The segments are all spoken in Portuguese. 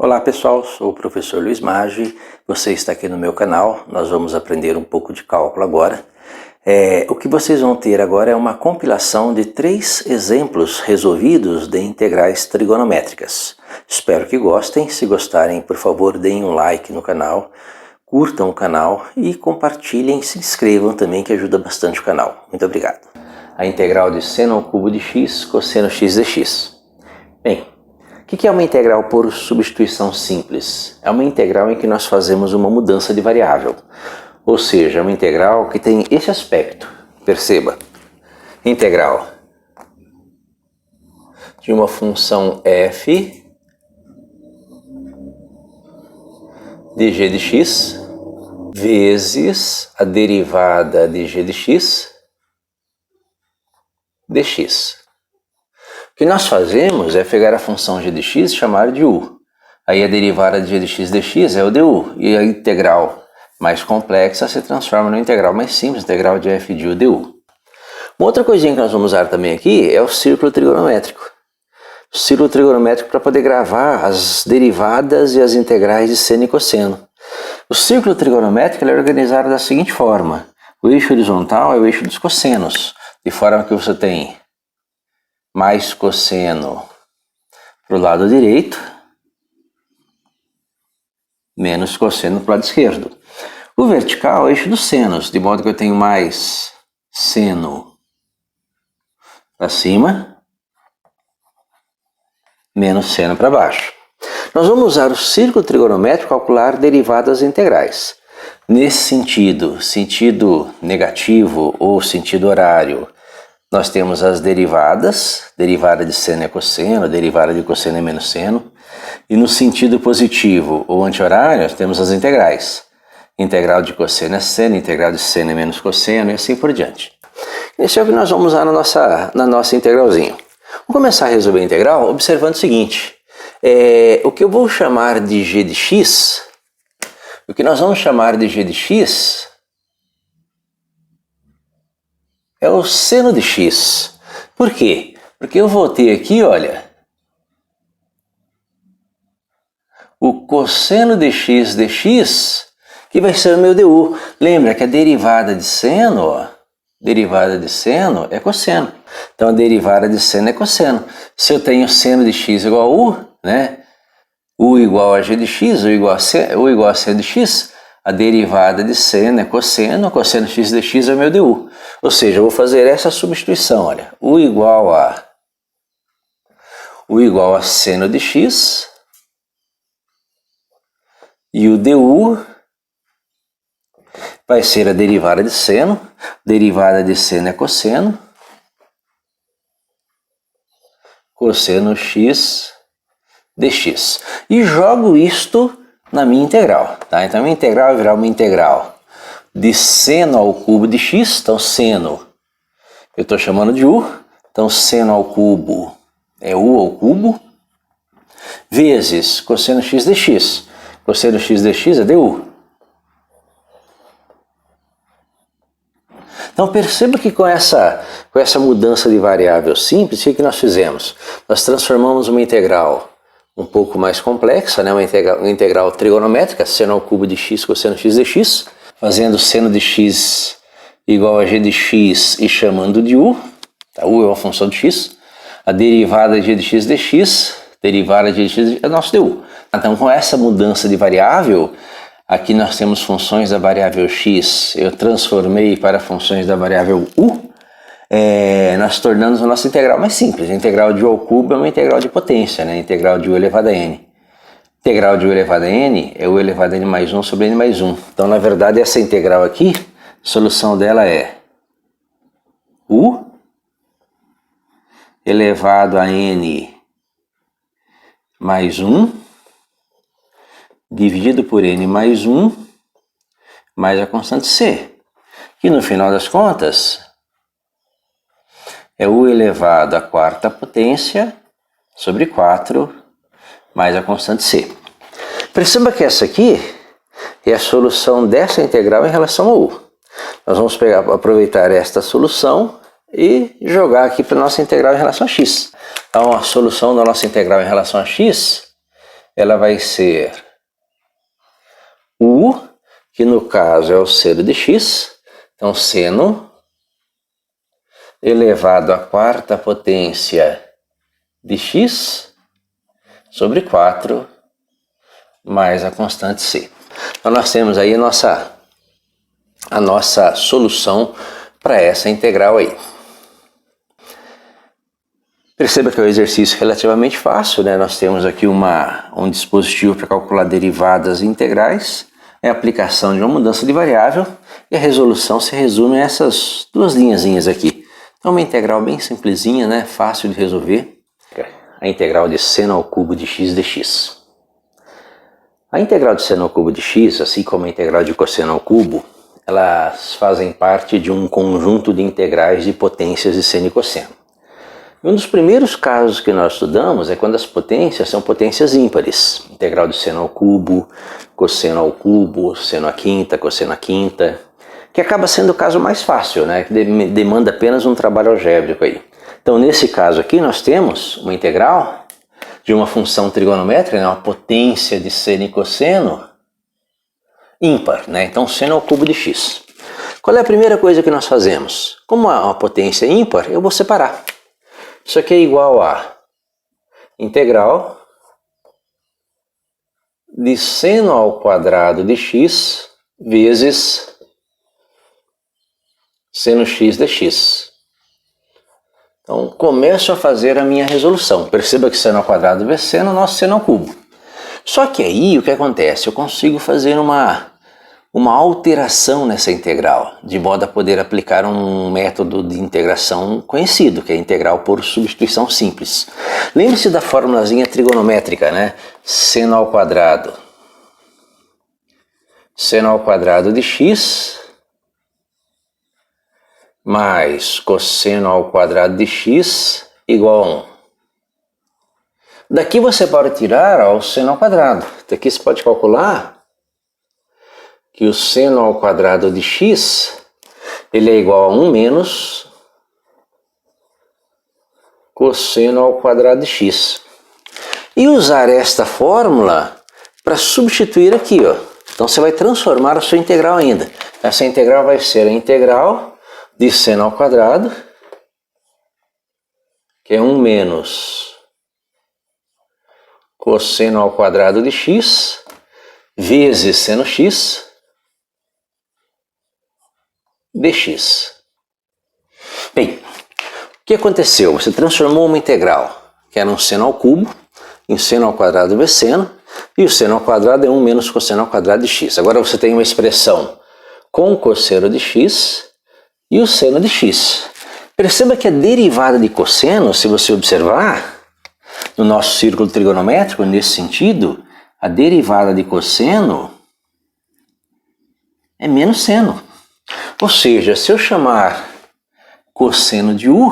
Olá pessoal, sou o professor Luiz Maggi, você está aqui no meu canal, nós vamos aprender um pouco de cálculo agora. O que vocês vão ter agora é uma compilação de 3 exemplos resolvidos de integrais trigonométricas. Espero que gostem, se gostarem por favor deem um like no canal, curtam o canal e compartilhem, se inscrevam também que ajuda bastante o canal. Muito obrigado. A integral de seno ao cubo de x, cosseno x de x. Bem, o que é uma integral por substituição simples? É uma integral em que nós fazemos uma mudança de variável. Ou seja, é uma integral que tem esse aspecto. Perceba, integral de uma função f de g de x vezes a derivada de g de x dx. O que nós fazemos é pegar a função g de x e chamar de u. Aí a derivada de g de x dx é o du. E a integral mais complexa se transforma numa integral mais simples, integral de f de u du. Uma outra coisinha que nós vamos usar também aqui é o círculo trigonométrico. O círculo trigonométrico para poder gravar as derivadas e as integrais de seno e cosseno. O círculo trigonométrico é organizado da seguinte forma. O eixo horizontal é o eixo dos cossenos, de forma que você tem mais cosseno para o lado direito, menos cosseno para o lado esquerdo. O vertical é o eixo dos senos, de modo que eu tenho mais seno para cima, menos seno para baixo. Nós vamos usar o círculo trigonométrico para calcular derivadas integrais. Nesse sentido negativo ou sentido horário, nós temos as derivadas, derivada de seno é cosseno, derivada de cosseno é menos seno. E no sentido positivo ou anti-horário, nós temos as integrais. Integral de cosseno é seno, integral de seno é menos cosseno e assim por diante. Esse é o que nós vamos usar na nossa integralzinha. Vamos começar a resolver a integral observando o seguinte. O que eu vou chamar de g de x, o que nós vamos chamar de g de x é o seno de x. Por quê? Porque eu vou ter aqui, olha, o cosseno de x dx, que vai ser o meu du. Lembra que a derivada de seno, é cosseno. Então a derivada de seno é cosseno. Se eu tenho seno de x igual a u, né? U igual a g de x, u igual a seno de x, a derivada de seno é cosseno, cosseno x dx é o meu du. Ou seja, eu vou fazer essa substituição, olha, u igual a seno de x e o du vai ser a derivada de seno é cosseno, cosseno x dx. E jogo isto na minha integral, tá? Então a minha integral vai virar uma integral de seno ao cubo de x, então seno eu estou chamando de u, então seno ao cubo é u ao cubo, vezes cosseno x dx, cosseno x dx é du. Então perceba que com essa mudança de variável simples, o que nós fizemos? Nós transformamos uma integral um pouco mais complexa, né? Uma integral trigonométrica, seno ao cubo de x, cosseno x dx, fazendo seno de x igual a g de x e chamando de u, tá? U é uma função de x, a derivada de g de x dx, derivada de g de x é nosso du. Então com essa mudança de variável, aqui nós temos funções da variável x, eu transformei para funções da variável u, nós tornamos a nossa integral mais simples. A integral de u ao cubo é uma integral de potência, né? Integral de u elevado a n. Integral de u elevado a n é u elevado a n mais 1 sobre n mais 1. Então, na verdade, essa integral aqui, a solução dela é u elevado a n mais 1 dividido por n mais 1 mais a constante c. Que no final das contas é u elevado à quarta potência sobre 4 mais a constante c. Perceba que essa aqui é a solução dessa integral em relação a u. Nós vamos aproveitar esta solução e jogar aqui para a nossa integral em relação a x. Então a solução da nossa integral em relação a x ela vai ser U, que no caso é o seno de x, então seno elevado à quarta potência de x sobre 4 mais a constante c. Então nós temos aí a nossa solução para essa integral aí. Perceba que é um exercício relativamente fácil, né? Nós temos aqui um dispositivo para calcular derivadas integrais, é a aplicação de uma mudança de variável e a resolução se resume a essas duas linhazinhas aqui. Então uma integral bem simplesinha, né? Fácil de resolver. A integral de seno ao cubo de x dx. A integral de seno ao cubo de x, assim como a integral de cosseno ao cubo, elas fazem parte de um conjunto de integrais de potências de seno e cosseno. Um dos primeiros casos que nós estudamos é quando as potências são potências ímpares. Integral de seno ao cubo, cosseno ao cubo, seno à quinta, cosseno à quinta, que acaba sendo o caso mais fácil, né? Que demanda apenas um trabalho algébrico aí. Então nesse caso aqui nós temos uma integral de uma função trigonométrica, né? Uma potência de seno e cosseno ímpar, né? Então seno ao cubo de x. Qual é a primeira coisa que nós fazemos? Como é uma potência ímpar, eu vou separar. Isso aqui é igual a integral de seno ao quadrado de x vezes seno x dx. Então começo a fazer a minha resolução. Perceba que seno ao quadrado vezes seno, nosso seno ao cubo. Só que aí o que acontece? Eu consigo fazer uma alteração nessa integral, de modo a poder aplicar um método de integração conhecido, que é a integral por substituição simples. Lembre-se da formulazinha trigonométrica, né? Seno ao quadrado de x mais cosseno ao quadrado de x igual a 1. Daqui você pode tirar o seno ao quadrado. Daqui você pode calcular que o seno ao quadrado de x ele é igual a 1 menos cosseno ao quadrado de x. E usar esta fórmula para substituir aqui, ó. Então você vai transformar a sua integral ainda. Essa integral vai ser a integral de seno ao quadrado, que é 1 menos cosseno ao quadrado de x, vezes seno x dx. Bem, o que aconteceu? Você transformou uma integral, que era um seno ao cubo, em seno ao quadrado vezes seno, e o seno ao quadrado é 1 menos cosseno ao quadrado de x. Agora você tem uma expressão com cosseno de x e o seno de x. Perceba que a derivada de cosseno, se você observar, no nosso círculo trigonométrico, nesse sentido, a derivada de cosseno é menos seno. Ou seja, se eu chamar cosseno de u,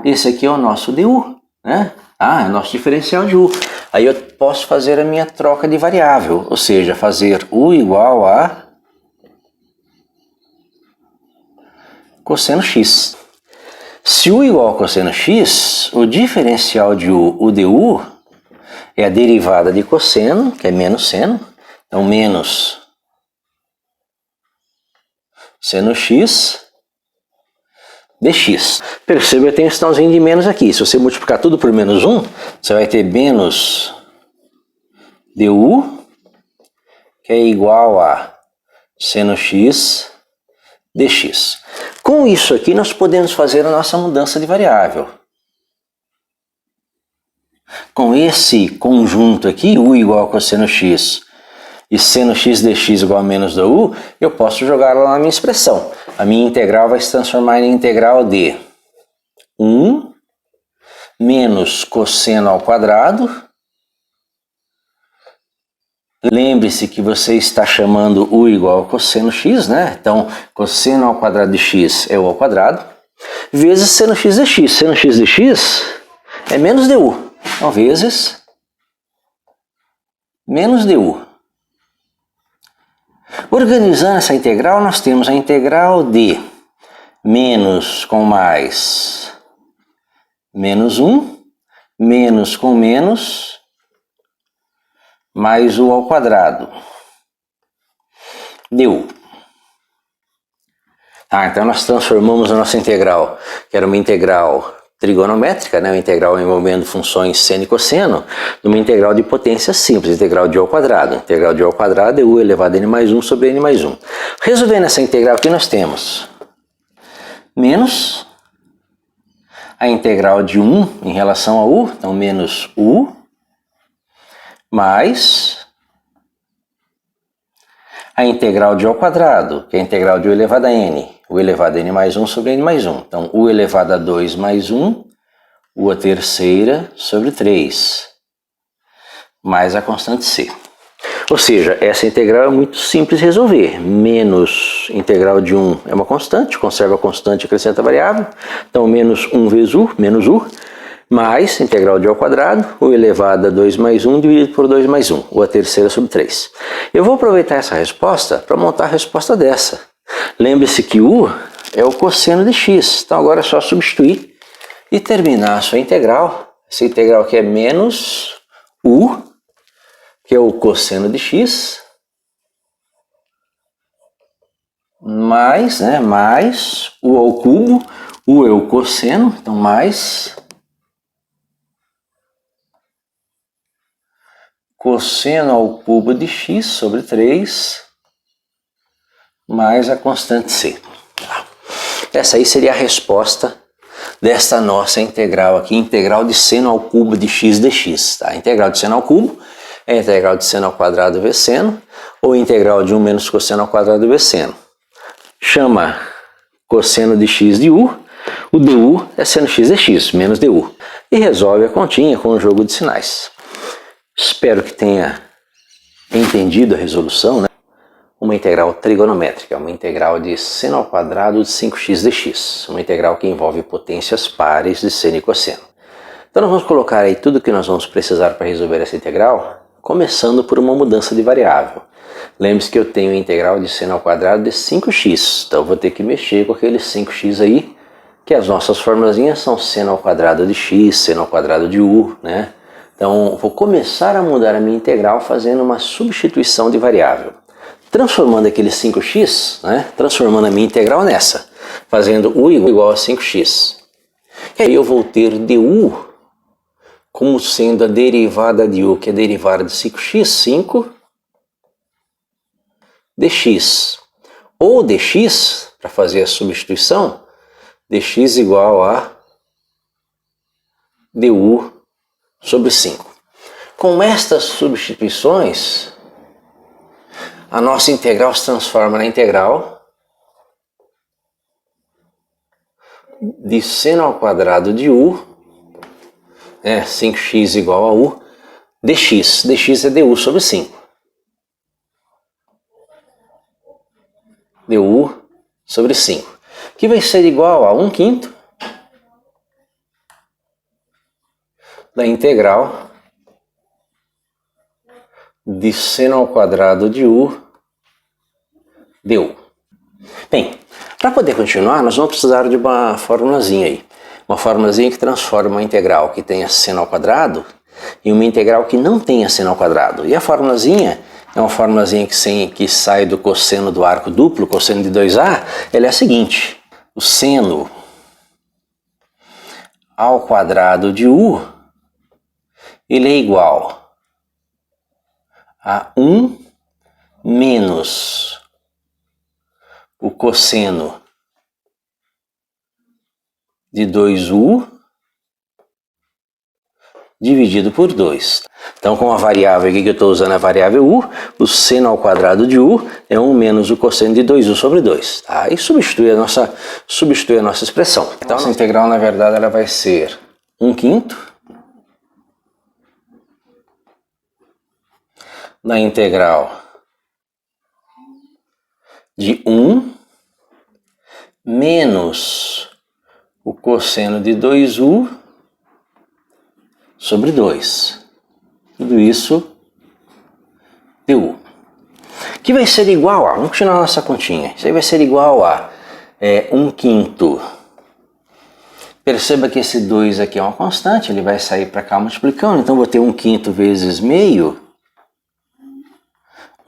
esse aqui é o nosso du, né? É o nosso diferencial de u. Aí eu posso fazer a minha troca de variável, ou seja, fazer u igual a cosseno x. Se u igual a cosseno x, o diferencial de u, o du, é a derivada de cosseno, que é menos seno, então menos seno x dx. Perceba que eu tenho um sinalzinho de menos aqui. Se você multiplicar tudo por menos 1, você vai ter menos du, que é igual a seno x dx. Com isso aqui nós podemos fazer a nossa mudança de variável. Com esse conjunto aqui, u igual a cosseno x e seno x dx igual a menos da u, eu posso jogar lá na minha expressão. A minha integral vai se transformar em integral de 1 menos cosseno ao quadrado. Lembre-se que você está chamando u igual a cosseno x, né? Então, cosseno ao quadrado de x é u ao quadrado, vezes seno x dx. Seno x dx é menos du. Então, vezes menos du. Organizando essa integral, nós temos a integral de menos com mais, menos 1, menos com menos, mais U ao quadrado du. Então nós transformamos a nossa integral, que era uma integral trigonométrica, né, uma integral envolvendo funções seno e cosseno, numa integral de potência simples, integral de U ao quadrado. Integral de U ao quadrado é U elevado a n mais 1 sobre n mais 1. Resolvendo essa integral aqui, nós temos menos a integral de 1 em relação a U, então menos U, mais a integral de U ao quadrado, que é a integral de U elevado a n, U elevado a n mais 1 sobre n mais 1. Então, U elevado a 2 mais 1, U a terceira sobre 3, mais a constante C. Ou seja, essa integral é muito simples de resolver. Menos integral de 1 é uma constante, conserva a constante e acrescenta a variável. Então, menos 1 vezes U, menos U, mais integral de U ao quadrado, U elevado a 2 mais 1 dividido por 2 mais 1, U a terceira sobre 3. Eu vou aproveitar essa resposta para montar a resposta dessa. Lembre-se que U é o cosseno de x, então agora é só substituir e terminar a sua integral. Essa integral aqui é menos U, que é o cosseno de x, mais U ao cubo, U é o cosseno, então mais cosseno ao cubo de x sobre 3, mais a constante C. Essa aí seria a resposta desta nossa integral aqui, integral de seno ao cubo de x dx. Tá? Integral de seno ao cubo é a integral de seno ao quadrado vezes seno, ou integral de 1 menos cosseno ao quadrado vezes seno. Chama cosseno de x de u, o du é seno x dx, menos du. E resolve a continha com o jogo de sinais. Espero que tenha entendido a resolução, né? Uma integral trigonométrica, uma integral de seno ao quadrado de 5x dx, uma integral que envolve potências pares de seno e cosseno. Então nós vamos colocar aí tudo o que nós vamos precisar para resolver essa integral, começando por uma mudança de variável. Lembre-se que eu tenho a integral de seno ao quadrado de 5x, então eu vou ter que mexer com aqueles 5x aí, que as nossas formulazinhas são seno ao quadrado de x, seno ao quadrado de u, né? Então vou começar a mudar a minha integral fazendo uma substituição de variável. Transformando aquele 5x, né? Transformando a minha integral nessa, fazendo u igual a 5x. E aí eu vou ter du como sendo a derivada de u, que é a derivada de 5x, 5 dx. Ou dx, para fazer a substituição, dx igual a du sobre 5. Com estas substituições, a nossa integral se transforma na integral de seno ao quadrado de u, 5x igual a u, dx. dx é du sobre 5. du sobre 5. Que vai ser igual a 1/5 da integral de seno ao quadrado de u du. Bem, para poder continuar, nós vamos precisar de uma formulazinha aí. Uma formulazinha que transforma uma integral que tenha seno ao quadrado em uma integral que não tenha seno ao quadrado. E a formulazinha é uma formulazinha que sai do cosseno do arco duplo, cosseno de 2a. Ela é a seguinte: o seno ao quadrado de u, ele é igual a 1 menos o cosseno de 2u dividido por 2. Então, com a variável aqui que eu estou usando, a variável u, o seno ao quadrado de u é 1 menos o cosseno de 2u sobre 2. Tá? E substitui a nossa expressão. Então, a integral, na verdade, ela vai ser 1/5 da integral de 1 menos o cosseno de 2u sobre 2. Tudo isso du. Que vai ser igual a, vamos continuar a nossa continha, isso aí vai ser igual a 1/5. Perceba que esse 2 aqui é uma constante, ele vai sair para cá multiplicando, então vou ter 1/5 vezes meio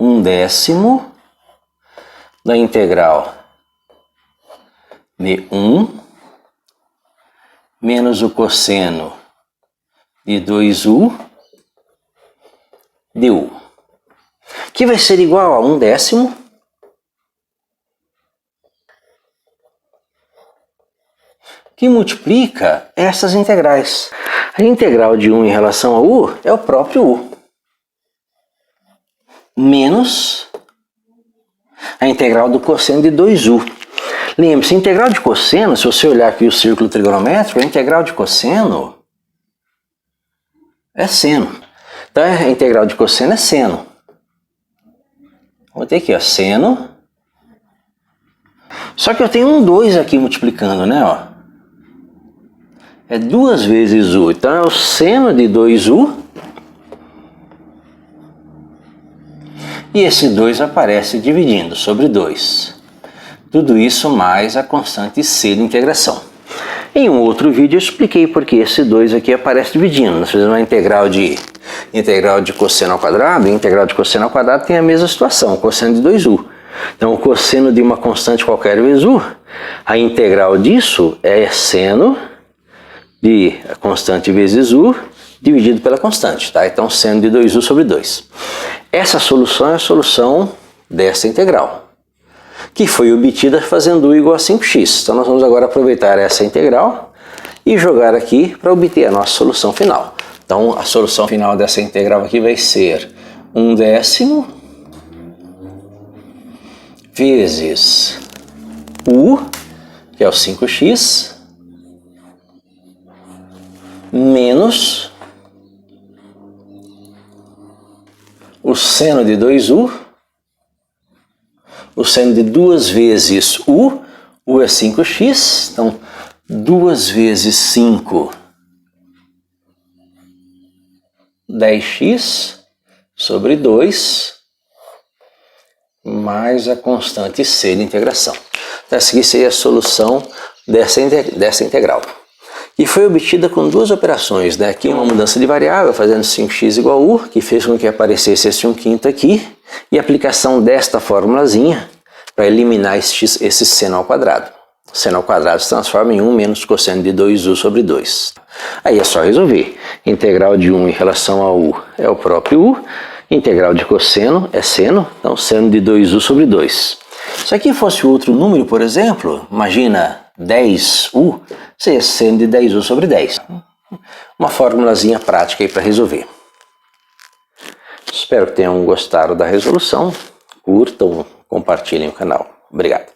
1/10 da integral de 1 menos o cosseno de 2u de u, que vai ser igual a 1/10 que multiplica essas integrais. A integral de 1 em relação a u é o próprio u, menos a integral do cosseno de 2u. Lembre-se, a integral de cosseno, se você olhar aqui o círculo trigonométrico, a integral de cosseno é seno. Então a integral de cosseno é seno. Vou ter aqui, ó, seno. Só que eu tenho um 2 aqui multiplicando, né? Ó. É 2 vezes u. Então é o seno de 2u. E esse 2 aparece dividindo sobre 2. Tudo isso mais a constante c de integração. Em um outro vídeo eu expliquei porque esse 2 aqui aparece dividindo. Nós fizemos uma integral de cosseno ao quadrado, e a integral de cosseno ao quadrado tem a mesma situação, cosseno de 2u. Então o cosseno de uma constante qualquer vezes u, a integral disso é seno de a constante vezes u dividido pela constante, tá? Então seno de 2u sobre 2. Essa solução é a solução dessa integral, que foi obtida fazendo u igual a 5x. Então nós vamos agora aproveitar essa integral e jogar aqui para obter a nossa solução final. Então a solução final dessa integral aqui vai ser 1/10 vezes u, que é o 5x, menos o seno de 2u, o seno de 2 vezes u é 5x, então 2 vezes 5, 10x sobre 2, mais a constante c de integração. Então essa aqui seria a solução dessa integral. E foi obtida com duas operações, né? Aqui uma mudança de variável, fazendo 5x igual a u, que fez com que aparecesse esse 1/5 aqui, e a aplicação desta formulazinha para eliminar esse seno ao quadrado. O seno ao quadrado se transforma em 1 menos cosseno de 2u sobre 2. Aí é só resolver. Integral de 1 em relação a u é o próprio u, integral de cosseno é seno, então seno de 2u sobre 2. Se aqui fosse outro número, por exemplo, imagina 10u, seria seno de 10u sobre 10. Uma formulazinha prática aí para resolver. Espero que tenham gostado da resolução. Curtam, compartilhem o canal. Obrigado.